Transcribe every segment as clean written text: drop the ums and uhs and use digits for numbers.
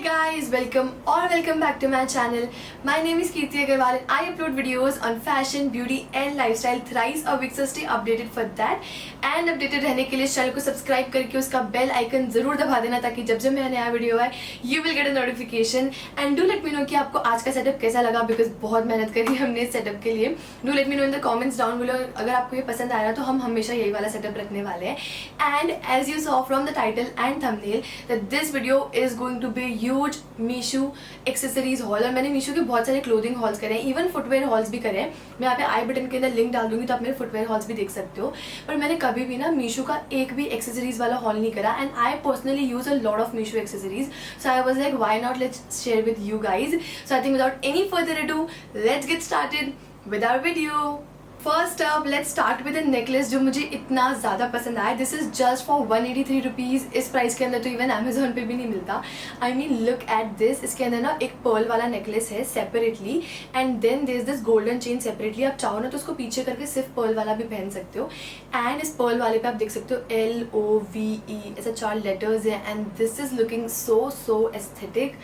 guys, welcome back to my channel. My name is Kirti Agarwal and I upload videos on fashion, beauty and lifestyle thrice a week, so stay updated for that. And updated रहने के लिए channel को subscribe करके उसका bell icon जरूर दबा देना ताकि जब जब मेरा नया वीडियो आए you will get a notification. And do let me know कि आपको आज का सेटअप कैसा लगा, बिकॉज बहुत मेहनत करी हमने इस सेटअप के लिए. Do let me know in the comments down below. अगर आपको ये पसंद आया तो हम हमेशा यही वाला सेटअप रखने वाले हैं. And as you saw from the title and thumbnail that this video is going to be huge Meesho accessories haul. और मैंने मीशो के बहुत सारे क्लोथिंग हॉल्स करे हैं, इवन फुटवेयर हॉल्स भी करे हैं. मैं यहाँ पे आई बटन के अंदर लिंक डाल दूंगी तो आप मेरे फुटवेयर हॉल्स भी देख सकते हो. पर मैंने कभी भी ना मीशो का एक भी एक्सेसरीज वाला हॉल नहीं करा. And I personally use a lot of Meesho accessories, so I was like why not let's share with you guys. So I think without any further ado let's get started with our video. First up let's start with a necklace जो मुझे इतना ज़्यादा पसंद आया. This is just for 183 rupees. इस price के अंदर तो इवन अमेजोन पे भी नहीं मिलता. I mean look at this. इसके अंदर ना एक पर्ल वाला नेकलेस है separately and then there is this golden chain separately. आप चाहो ना तो उसको पीछे करके सिर्फ पर्ल वाला भी पहन सकते हो. एंड इस पर्ल वाले पे आप देख सकते हो LOVE ऐसा 4 लेटर्स है. And this is looking so aesthetic.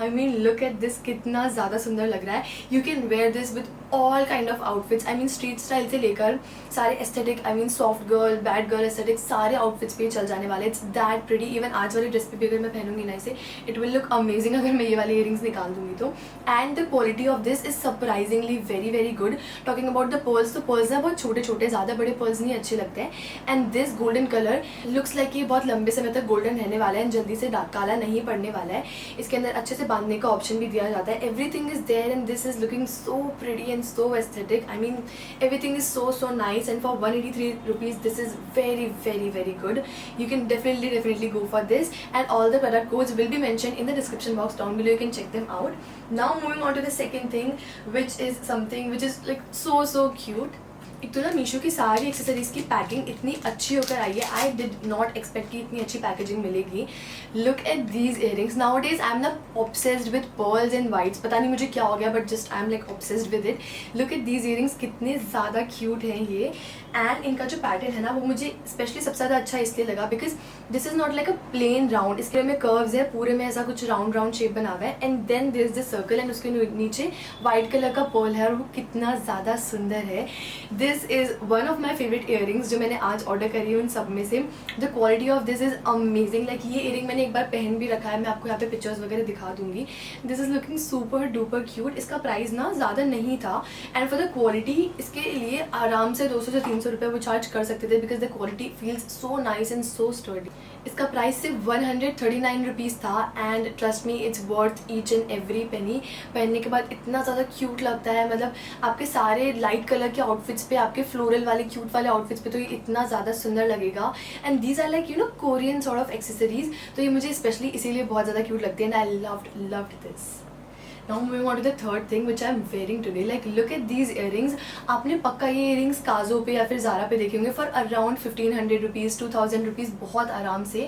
I mean look at this, कितना ज़्यादा सुंदर लग रहा है. You can wear this with all kind of outfits. I mean street style से लेकर सारे aesthetic, I mean soft girl, bad girl aesthetic, सारे आउटफिट्स पे चल जाने वाले. It's that pretty. इवन आज वाली ड्रेस पे भी अगर मैं पहनूंगी ना इसे, इट विल लुक अमेजिंग अगर मैं ये वाले इयरिंग्स निकाल दूंगी तो. And the quality of this is surprisingly very good. Talking about the pearls, तो पर्ल्स ना बहुत छोटे छोटे, ज़्यादा बड़े पर्ल्स नहीं अच्छे लगते हैं. And this golden colour looks like ये बहुत लंबे समय तक गोल्डन रहने वाला है, जल्दी से काला नहीं पड़ने वाला है. इसके अंदर अच्छे से बांधने का ऑप्शन भी दिया जाता है. Everything is there and this is looking so pretty and so aesthetic. I mean everything is so nice, and for 183 rupees this is very good. You can definitely go for this, and all the product codes will be mentioned in the description box down below. You can check them out. Now moving on to the second thing, which is something which is like so cute. एक तो ना मीशो की सारी accessories की packing इतनी अच्छी होकर आई है. आई डिड नॉट एक्सपेक्ट कि इतनी अच्छी पैकेजिंग मिलेगी. Look at these earrings. Nowadays I am ना obsessed with pearls and whites. पता नहीं मुझे क्या हो गया, but just I am like obsessed with it. Look at these earrings, कितने ज़्यादा क्यूट हैं ये. एंड इनका जो पैटर्न है ना वो मुझे स्पेशली सबसे ज़्यादा अच्छा इसलिए लगा because this is not like a plain round. इसके में कर्व्स है, पूरे में ऐसा कुछ राउंड शेप बना हुआ है. And then this the circle and उसके नीचे वाइट कलर का पर्ल है और वो कितना ज़्यादा सुंदर है. This is one of my favourite earrings जो मैंने आज ऑर्डर करी है उन सब में से. The quality of this is amazing. Like ये इयरिंग मैंने एक बार पहन भी रखा है, मैं आपको यहाँ पे पिक्चर्स वगैरह दिखा दूंगी. This is looking super duper cute. इसका प्राइस ना ज़्यादा नहीं था एंड फॉर द क्वालिटी इसके लिए आराम से 200 से 300 रुपये वो चार्ज कर सकते थे because the quality feels so nice and so sturdy. इसका प्राइस सिर्फ 139 रुपीज़ था and trust me it's worth each and every penny. पहनने के बाद इतना ज़्यादा क्यूट लगता है. मतलब आपके सारे लाइट कलर के आउटफिट्स पे, आपके फ्लोरल वाले क्यूट वाले आउटफिट्स पे तो ये इतना ज़्यादा सुंदर लगेगा. And these are like you know Korean sort of accessories, तो ये मुझे स्पेशली इसीलिए बहुत ज़्यादा क्यूट लगती है. And I loved this. Now moving on to the third thing which I am wearing today. Like look at these earrings. आपने पक्का ये earrings काजो पे या फिर ज़ारा पे देखे होंगे फॉर अराउंड 1500 रुपीज़ 2000 रुपीज़ बहुत आराम से.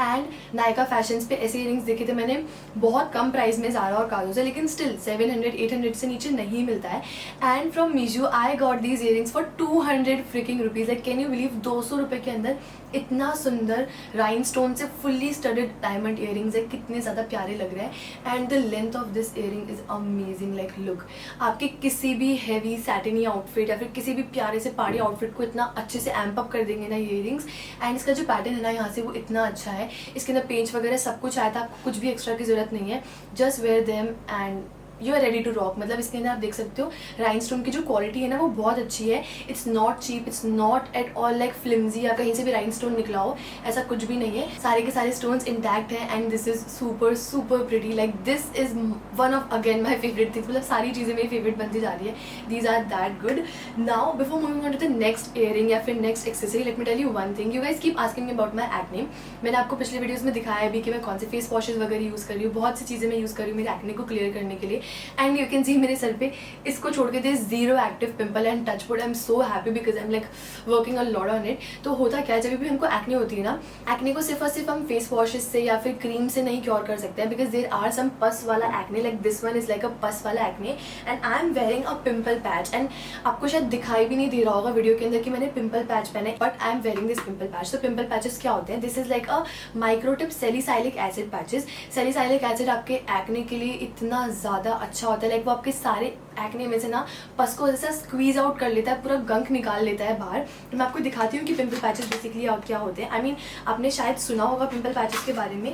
एंड नायका फैशंस पे ऐसे earrings देखे थे मैंने बहुत कम प्राइस में ज़ारा और काजो से, लेकिन स्टिल 700-800 से नीचे नहीं मिलता है. And from Meesho I got these earrings for 200 fricking rupees. Like can you believe 200 रुपये के अंदर इतना सुंदर राइनस्टोन से फुल्ली स्टडेड डायमंड इयरिंग्स है. कितने ज़्यादा प्यारे लग रहे हैं. And the length of this earring is amazing. Like look, आपके किसी भी हैवी सैटिनी आउटफिट या फिर किसी भी प्यारे से पहाड़ी आउटफिट को इतना अच्छे से एम्प अप कर देंगे ना ये इयरिंग्स. एंड इसका जो पैटर्न है ना यहाँ से वो इतना अच्छा है. इसके अंदर पेंच वगैरह सब कुछ आया था, आपको कुछ भी एक्स्ट्रा की जरूरत नहीं है. Just wear them and you are ready to rock. मतलब इसके अंदर आप देख सकते हो राइनस्टोन की जो क्वालिटी है ना वो बहुत अच्छी है. It's not cheap, it's not at all like flimsy या कहीं से भी राइनस्टोन निकला हो, ऐसा कुछ भी नहीं है. सारे के सारे स्टोन्स इंटैक्ट हैं and this is super pretty. Like this is one of again my favourite things. मतलब सारी चीज़ें मेरी फेवरेट बनती जा रही है. These are that good. Now before moving on to the next earring या फिर next accessory, let me tell you one thing. You guys keep asking me about my acne. मैंने आपको पिछले वीडियोज़ में दिखाया भी कि मैं कौन से फेस वॉशेज वगैरह यूज़ कर रही हूँ. बहुत सी चीज़ें मैं यूज़ कर रही हूँ मेरे एक्ने को क्लियर करने के लिए. एंड यू कैन सी मेरे सर पे इसको छोड़ के दे zero active pimple and touch wood I am so happy because I am like working a lot on it. तो होता क्या है, जब भी हमको एक्ने होती है ना, एक्ने को सिर्फ और सिर्फ हम फेस वॉशेस से या फिर क्रीम से नहीं क्योर कर सकते हैं, बिकॉज देर आर सम पस वाला acne, like this one is like अ पस वाला acne and I am wearing a pimple patch. And आपको शायद दिखाई भी नहीं दे रहा होगा वीडियो के अंदर कि मैंने पिंपल पैच पहना है, but I am wearing this pimple patch. तो पिंपल पैचेस क्या होते हैं? This is like a microtip salicylic acid patches. Salicylic acid आपके एक्ने के लिए इतना ज़्यादा अच्छा होता है, लाइक वो आपके सारे एक्ने में से ना पस को जैसा स्क्वीज आउट कर लेता है, पूरा गंक निकाल लेता है बाहर। तो मैं आपको दिखाती हूँ कि पिंपल पैचेस बेसिकली क्या होते हैं। आई मीन आपने शायद सुना होगा पिंपल पैचेस के बारे में,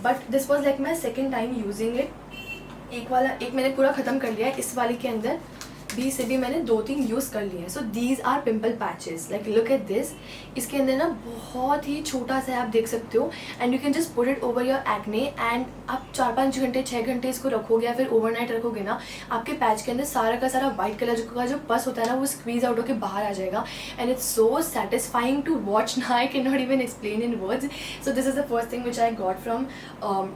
but this was like my second time using it. एक मैंने पूरा ख़त्म कर लिया है, इस वाले के अंदर 20 से भी मैंने 2-3 यूज़ कर लिए हैं। So these are pimple patches, like look at this. इसके अंदर ना बहुत ही छोटा सा है, आप देख सकते हो, and you can just put it over your acne and आप 4-5 घंटे 6 घंटे इसको रखोगे या फिर ओवरनाइट रखोगे ना, आपके पैच के अंदर सारा का सारा व्हाइट कलर का जो पस होता है ना, वो स्क्वीज आउट होकर बाहर आ जाएगा and it's so satisfying to watch ना, I can not even explain in words. So this is the first thing which I got from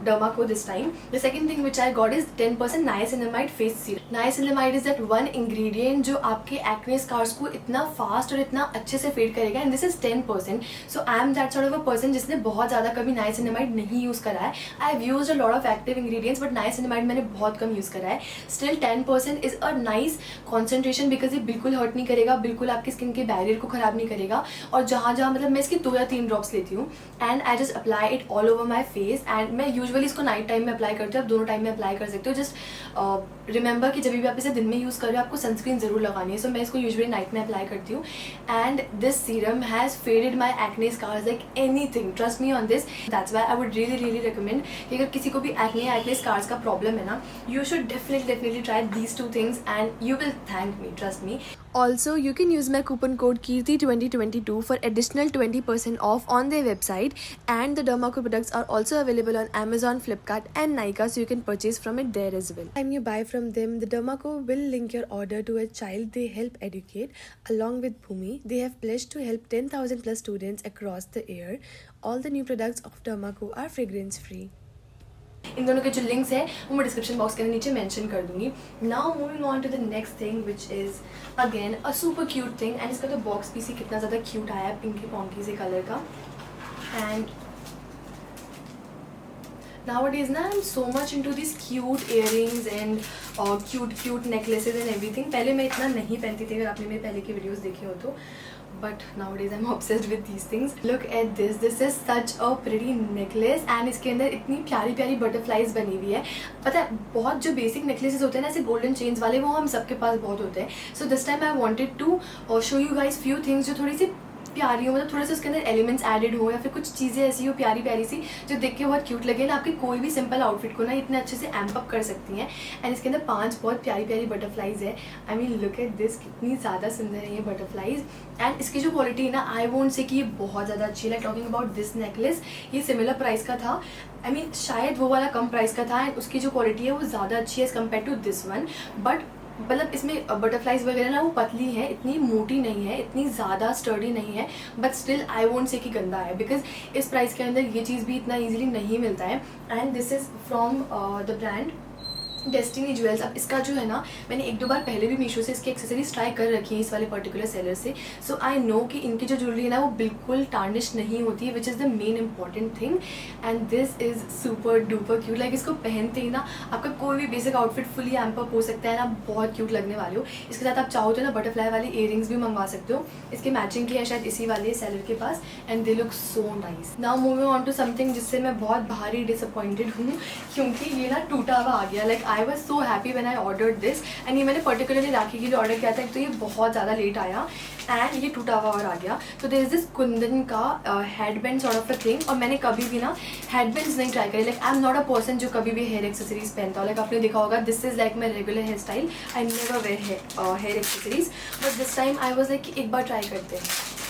Dermaco this time. The second thing which I got is 10% niacinamide face serum. Niacinamide is that one ingredient जो आपके acne scars को इतना fast और इतना अच्छे से fade करेगा, and this is 10%. So I am that sort of a person जिसने बहुत ज़्यादा कभी niacinamide नहीं यूज़ करा है. I have used a lot of active ingredients, but niacinamide मैंने बहुत कम यूज़ करा है. Still 10% is a nice concentration because ये बिल्कुल hurt नहीं करेगा, बिल्कुल आपकी स्किन के बैरियर को ख़राब नहीं करेगा. और जहाँ जहाँ मतलब मैं इसकी 2 या 3 ड्रॉप्स लेती हूँ and I just apply it all over my face. And मैं यूजुअली इसको नाइट टाइम में अप्लाई करती हूँ, आप दोनों टाइम में अप्लाई कर सकते हो. जस्ट रिमेंबर कि जब भी आप इसे दिन में यूज़ कर रहे हो आपको सनस्क्रीन जरूर लगानी है. सो मैं इसको यूजुअली नाइट में अप्लाई करती हूँ. And this serum has faded my acne scars like anything. Trust me on this. That's why I would really recommend कि अगर किसी को भी एक्ने स्कार्स का प्रॉब्लम है ना, you should definitely try these 2 things and you will thank me, trust me. Also, you can use my coupon code KIRTI2022 for additional 20% off on their website, and the Dermaco products are also available on Amazon, Flipkart and Nykaa, so you can purchase from it there as well. When you buy from them, the Dermaco will link your order to a child they help educate. Along with Bhumi, they have pledged to help 10,000 plus students across the year. All the new products of Dermaco are fragrance free. इन दोनों के जो links हैं वो मैं description box के नीचे mention कर दूंगी. Now moving on to the next thing which is again a super cute thing. And इसका तो बॉक्स पीस ही कितना ज़्यादा क्यूट आया है, पिंकी पॉन्की से कलर का. एंड nowadays ना I'm so much into these cute earrings and cute necklaces and everything. पहले मैं इतना नहीं पहनती थी, अगर आपने मेरे पहले की वीडियोस देखे हो तो. But nowadays I'm obsessed with these things. Look at this. This is such a pretty necklace and इसके अंदर इतनी प्यारी प्यारी बटरफ्लाइज बनी हुई है. पता है बहुत जो बेसिक नेकलेसेस होते हैं ना ऐसे गोल्डन चेन्स वाले, वो हम सबके पास बहुत होते हैं. So this time I wanted to show you guys few things जो थोड़ी सी प्यारी हो, मतलब थोड़े से उसके अंदर एलिमेंट्स एडेड हो या फिर कुछ चीज़ें ऐसी हो प्यारी प्यारी सी जो देख के बहुत क्यूट लगे ना, आपके कोई भी सिंपल आउटफिट को ना इतने अच्छे से एम्प अप कर सकती हैं. एंड इसके अंदर 5 बहुत प्यारी प्यारी बटरफ्लाइज है. आई मीन लुक एट दिस, कितनी ज़्यादा सुंदर है ये बटरफ्लाइज. एंड इसकी जो क्वालिटी है ना, आई वोंट से कि ये बहुत ज़्यादा अच्छी है. Like talking about this necklace, ये सिमिलर प्राइस का था. आई मीन शायद वो वाला कम प्राइस का था. एंड उसकी जो क्वालिटी है वो ज़्यादा अच्छी है as compare to this one. But मतलब इसमें बटरफ्लाइज वगैरह ना वो पतली है, इतनी मोटी नहीं है, इतनी ज़्यादा स्टर्डी नहीं है. But still I won't say कि गंदा है, बिकॉज इस प्राइस के अंदर ये चीज़ भी इतना ईजिली नहीं मिलता है. And this is from the brand destiny jewels. अब इसका जो है ना, मैंने 1-2 बार पहले भी मीशो से इसकी एक्सेसरीज ट्राई कर रखी है इस वाले पर्टिकुलर सेलर से. सो आई नो कि इनकी जो ज्वेलरी है ना वो बिल्कुल टार्निश नहीं होती है, which is the main important thing. And this is super duper cute. Like इसको पहनते ही ना आपका कोई भी basic outfit fully amp up हो सकता है ना, बहुत क्यूट लगने वाले हो. इसके साथ आप चाहो तो ना बटरफ्लाई वाली इयरिंग्स भी मंगवा सकते हो. इसके मैचिंग की है शायद इसी वाले सेलर के पास. And they look so nice. Now moving on to something जिससे मैं बहुत भारी डिसअपॉइंटेड हूँ, क्योंकि ये ना टूटा हुआ आ गया. Like I was so happy when I ordered this. And ये मैंने पर्टिकुलरली राखी के लिए ऑर्डर किया था, तो ये बहुत ज़्यादा लेट आया एंड ये टूटा हुआ और आ गया. तो देयर इज दिस कुंदन का headband sort of a thing. और मैंने कभी भी ना हेडबैंड्स नहीं ट्राई करी. Like I am not a person जो कभी भी हेयर एक्सेसरीज पहनता हो. लाइक आपने देखा होगा this is like my regular hair style. I never wear hair accessories. But this time I was like एक बार ट्राई करते हैं.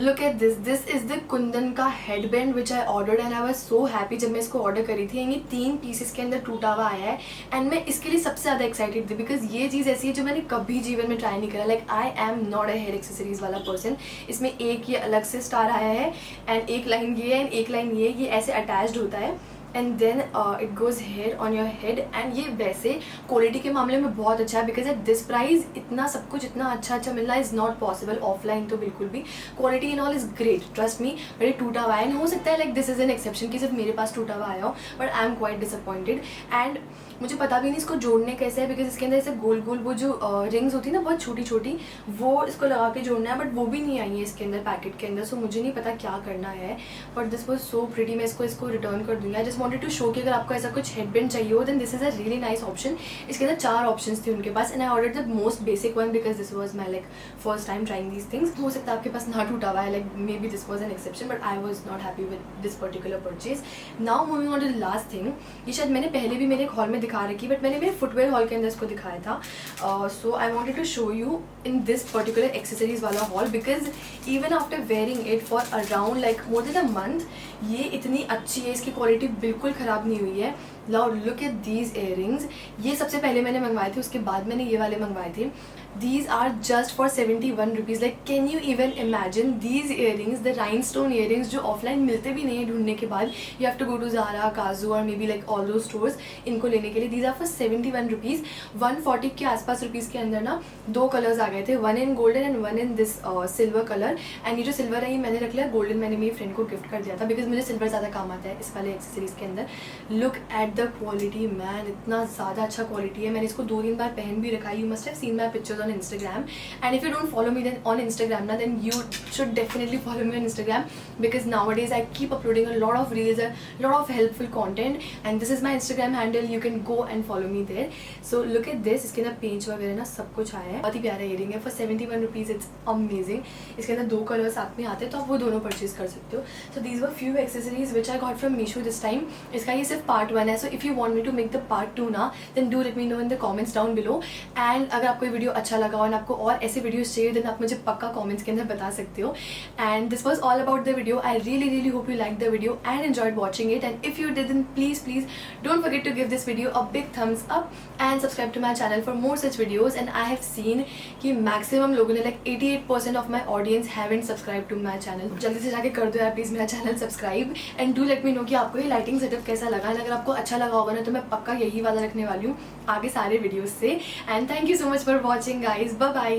Look at this. This is the kundan का headband which I ordered and I was so happy जब मैं इसको order करी थी. ये 3 पीसेस के अंदर टूटा हुआ आया है. एंड मैं इसके लिए सबसे ज़्यादा एक्साइटेड थी बिकॉज ये चीज़ ऐसी है जो मैंने कभी जीवन में ट्राई नहीं करा. Like I am not a hair accessories वाला पर्सन. इसमें एक ये अलग से स्टार आया है एंड एक लाइन ये है एंड एक लाइन ये ऐसे अटैच्ड होता है. And then it goes here on your head. And ये वैसे क्वालिटी के मामले में बहुत अच्छा है, बिकॉज एट दिस प्राइस इतना सब कुछ इतना अच्छा मिलना इज़ नॉट पॉसिबल ऑफलाइन तो बिल्कुल भी। Quality in all is great, trust me. But ये टूटा हुआ है, एंड हो सकता है like this is an exception कि सिर्फ मेरे पास टूटा हुआ आया हो, but I am quite disappointed. And मुझे पता भी नहीं इसको जोड़ने कैसे है, बिकॉज इसके अंदर ऐसे गोल गोल वो जो रिंग्स होती है ना बहुत छोटी छोटी, वो इसको लगा के जोड़ना है, बट वो भी नहीं आई है इसके अंदर पैकेट के अंदर। सो मुझे नहीं पता क्या करना है, but this was so pretty. मैं इसको रिटर्न कर दूँगी। I just wanted to show कि अगर आपको ऐसा कुछ हेडबैंड चाहिए हो then this is a really nice option. इसके अंदर 4 ऑप्शंस थे उनके पास, and I ordered the most basic one because this was my like first time trying these things. हो सकता है आपके पास ना टूटा हुआ है, like may be this was an exception, but I was not happy with this particular purchase. Now moving on to the last thing. ये शायद मैंने पहले भी मेरे एक हॉल में दिखा रखी, बट मैंने मेरे फुटवेयर हॉल के अंदर इसको दिखाया था। So I wanted to show you in this particular accessories वाला haul, because even after wearing it for around like more than a month, ये इतनी अच्छी है, इसकी क्वालिटी बिल्कुल ख़राब नहीं हुई है। Now look at these earrings. ये सबसे पहले मैंने मंगवाए थे, उसके बाद मैंने ये वाले मंगवाए थे। These are just for 71 rupees. Like can you even imagine these earrings, the rhinestone earrings जो offline मिलते भी नहीं है ढूंढने के बाद, you have to go to Zara, Kazoo और maybe like all those stores इनको लेने के लिए। These are for 71 rupees. 140 के आसपास रुपीज़ के अंदर ना 2 कलर्स आ गए थे, one in golden and one in this silver color। And ये जो सिल्वर है ये मैंने रख लिया, गोल्डन मैंने मेरी फ्रेंड को गिफ्ट कर दिया था बिकॉज मुझे सिल्वर ज़्यादा काम आता है इस वाले एक्सेसरीज के अंदर। Look at the quality man, इतना ज़्यादा अच्छा क्वालिटी है। मैंने इसको 2-3 बार पहन भी रखा है। You must have seen my pictures on Instagram, and if you don't follow me then on Instagram now, then you should definitely follow me on Instagram because nowadays I keep uploading a lot of reels, a lot of helpful content, and this is my Instagram handle. You can go and follow me there. So look at this, इसके अंदर पेंच वगैरह ना सब कुछ आया है। बहुत ही प्यारा इयरिंग है for 71 rupees. It's amazing. इसके अंदर 2 कलर साथ में आते हैं तो आप वो दोनों परचेज कर सकते हो। So these were few accessories which I got from Meesho this time. इसका ये सिर्फ पार्ट 1 है, so if you want me to make the part 2 ना, then do let me know in the comments down below. And अगर आपको ये video अच्छा लगा और आपको और ऐसे वीडियोस चाहिए देन आप मुझे पक्का कमेंट्स के अंदर बता सकते हो। And this was all about the video. I really hope you like the video and enjoyed watching it, and if you did then please don't forget to give this video a big thumbs up and subscribe to my channel for more such videos. And I have seen कि maximum लोगों ने like 88% of my audience haven't subscribe to my channel. जल्दी से जाके कर दो यार please मेरा channel subscribe, and do let me know कि आपको ये लाइटिंग सेटअप कैसा लगा। एंड अगर आपको अच्छा लगा होगा ना तो मैं पक्का यही वाला रखने वाली हूँ आगे सारे वीडियोज से। And thank you so much for watching guys, bye bye.